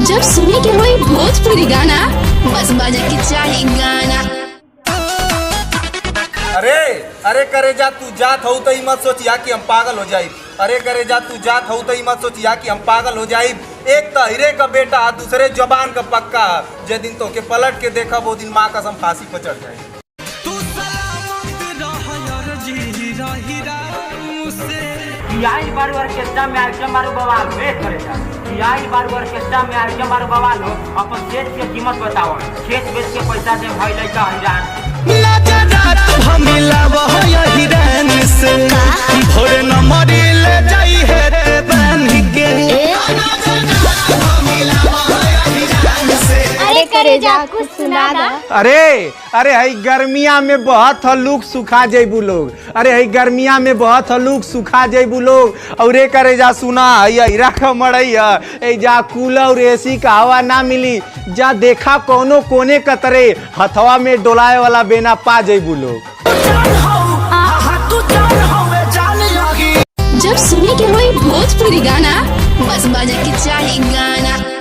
जब सुने के होई भोजपुरी गाना, बस बजे के चाही गाना। अरे अरे करे जा तू जात हो तो मत सोचिया कि हम पागल हो जाई। अरे करे जा तू जात हो तो मत सोचिया कि हम पागल हो जाई। एक तो हीरे का बेटा दूसरे जबान का पक्का, जे दिन तो के पलट के देखा वो दिन माँ कसम फांसी पर चढ़ जाए। आई बार ऑर्केस्ट्रा में आइटम मारो बवाल वेट करेगा। आई बार ऑर्केस्ट्रा में आइटम मारो बवाल हो। अपन खेत के कीमत बताओ, खेत बेच के पैसा दे भाई लड़का हजार भोरे न मरी ले जाई है रे बानी के। अरे करे जा कुछ सुना दा। अरे अरे हई गर्मिया में बहुत हलूक सुखा जेबू लोग। अरे हई गर्मिया में बहुत हलूक सुखा जेबू लोग। और करे जा सुना हीरा का मड़ैया ए जा कूलर एसी का हवा ना मिली। जा देखा कोनो कोने कतरे हथवा में डोलाए वाला बेना पा जेबू लोग। जब सुने के होई भोजपुरी गाना, बस बजे के चाही गाना।